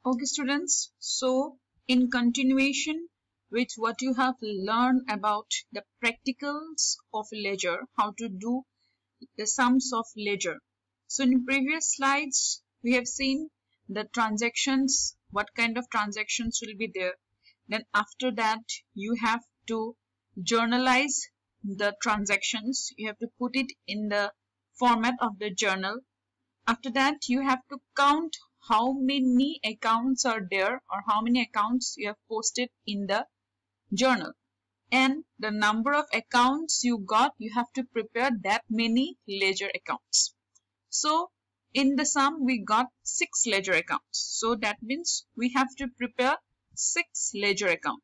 Okay, students. So, in continuation with what you have learned about the practicals of ledger, how to do the sums of ledger. So, in previous slides, we have seen the transactions, what kind of transactions will be there. Then after that, you have to journalize the transactions. You have to put it in the format of the journal. After that, you have to count how many accounts are there or how many accounts you have posted in the journal. And the number of accounts you got, you have to prepare that many ledger accounts. So in the sum, we got 6 ledger accounts. So that means we have to prepare 6 ledger accounts.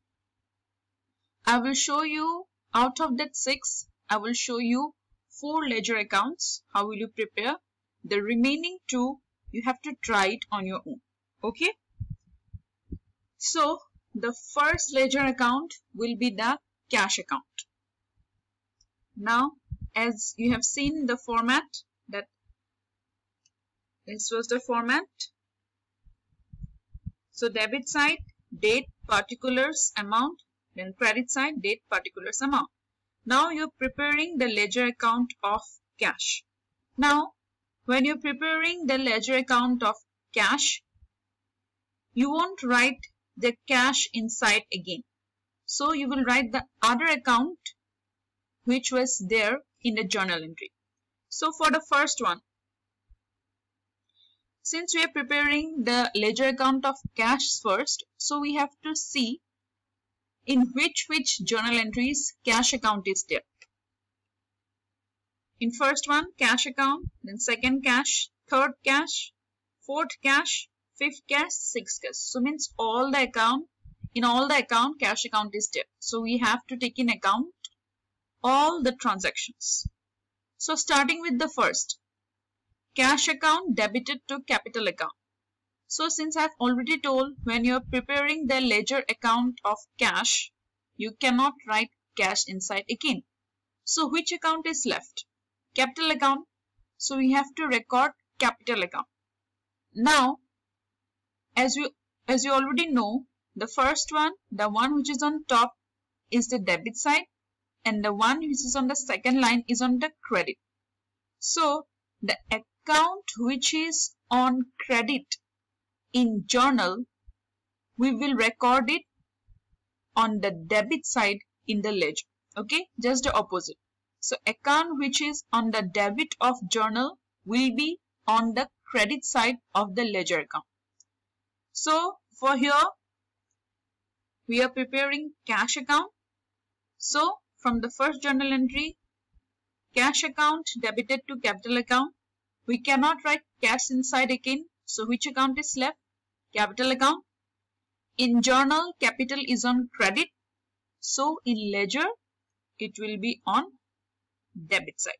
I will show you out of that 6, I will show you 4 ledger accounts. How will you prepare? The remaining 2, you have to try it on your own. Okay. So the first ledger account will be the cash account. Now, as you have seen the format, that this was the format. So debit side, date, particulars, amount, then credit side, date, particulars, amount. Now you're preparing the ledger account of cash. Now, when you're preparing the ledger account of cash, you won't write the cash inside again. So you will write the other account which was there in the journal entry. So for the first one, since we are preparing the ledger account of cash first, so we have to see in which journal entries cash account is there. In first one, cash account, then second cash, third cash, fourth cash, fifth cash, sixth cash. So means all the account, in all the account, cash account is there. So we have to take in account all the transactions. So starting with the first, cash account debited to capital account. So since I have already told, when you are preparing the ledger account of cash, you cannot write cash inside again. So which account is left? Capital account. So we have to record capital account. Now, as you already know, the first one, the one which is on top is the debit side, and the one which is on the second line is on the credit. So the account which is on credit in journal, we will record it on the debit side in the ledger. Okay, just the opposite. So account which is on the debit of journal will be on the credit side of the ledger account. So for here, we are preparing cash account. So from the first journal entry, cash account debited to capital account, we cannot write cash inside again. So which account is left? Capital account. In journal, capital is on credit. So in ledger, it will be on debit side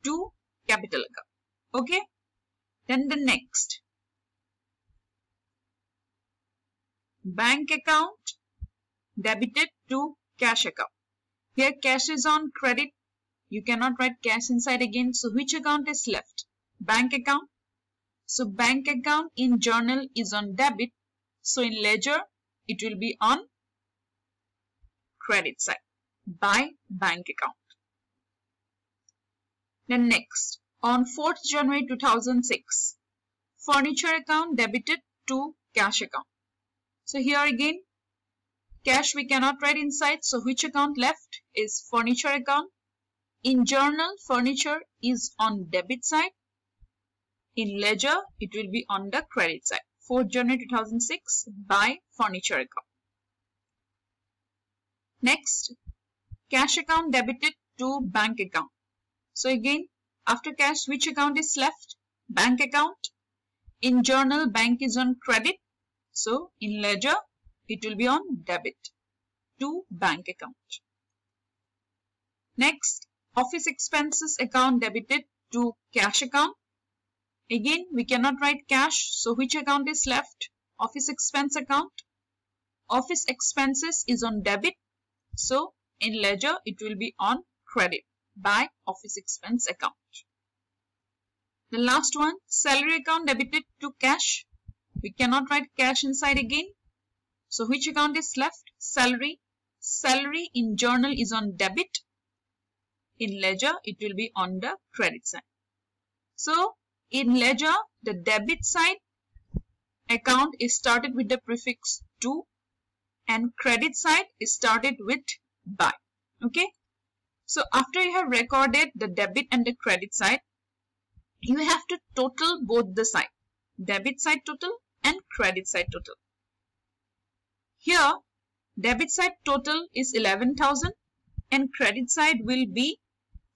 to capital account. Okay. Then the next, bank account debited to cash account. Here cash is on credit. You cannot write cash inside again. So which account is left? Bank account. So bank account in journal is on debit. So in ledger, it will be on credit side by bank account. Then next, on 4th January 2006, furniture account debited to cash account. So here again, cash we cannot write inside. So which account left is furniture account. In journal, furniture is on debit side. In ledger, it will be on the credit side. 4th January 2006 by furniture account. Next, cash account debited to bank account. So again, after cash, which account is left? Bank account. In journal, bank is on credit. So in ledger, it will be on debit to bank account. Next, office expenses account debited to cash account. Again, we cannot write cash. So which account is left? Office expense account. Office expenses is on debit. So in ledger, it will be on credit by office expense account. The last one, salary account debited to cash. We cannot write cash inside again. So which account is left? Salary. Salary in journal is on debit. In ledger, it will be on the credit side. So in ledger, the debit side account is started with the prefix to, and credit side is started with by. Okay. So after you have recorded the debit and the credit side, you have to total both the side. Debit side total and credit side total. Here, debit side total is 11,000 and credit side will be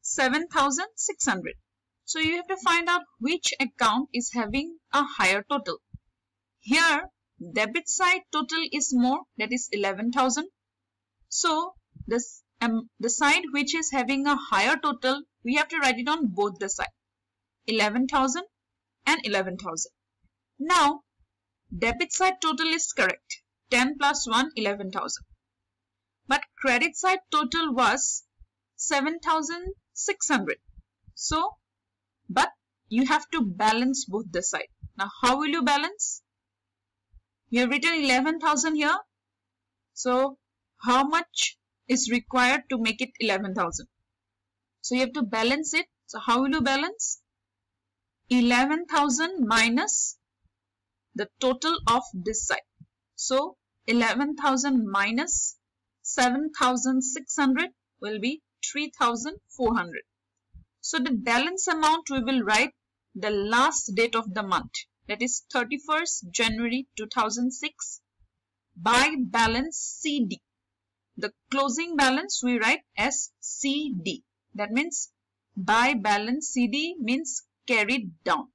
7,600. So you have to find out which account is having a higher total. Here, debit side total is more, that is 11,000. So the side which is having a higher total, we have to write it on both the side. 11,000 and 11,000. Now, debit side total is correct. 10 plus 1, 11,000. But credit side total was 7,600. So, but you have to balance both the side. Now, how will you balance? You have written 11,000 here. So, how much is required to make it 11,000? So, you have to balance it. So, how will you balance? 11,000 minus the total of this side. So, 11,000 minus 7,600 will be 3,400. So, the balance amount we will write the last date of the month. That is 31st January 2006 by balance CD. The closing balance we write as CD. That means by balance CD means carried down.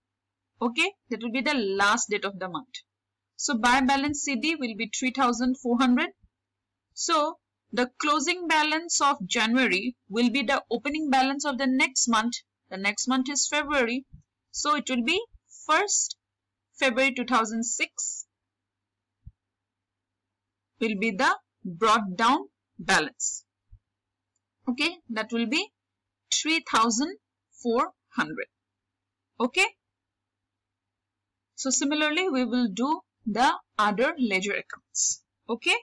Okay, that will be the last date of the month. So by balance CD will be 3,400. So the closing balance of January will be the opening balance of the next month. The next month is February. So it will be 1st February 2006 will be the brought down balance. Okay, that will be 3,400. Okay. So similarly, we will do the other ledger accounts. Okay.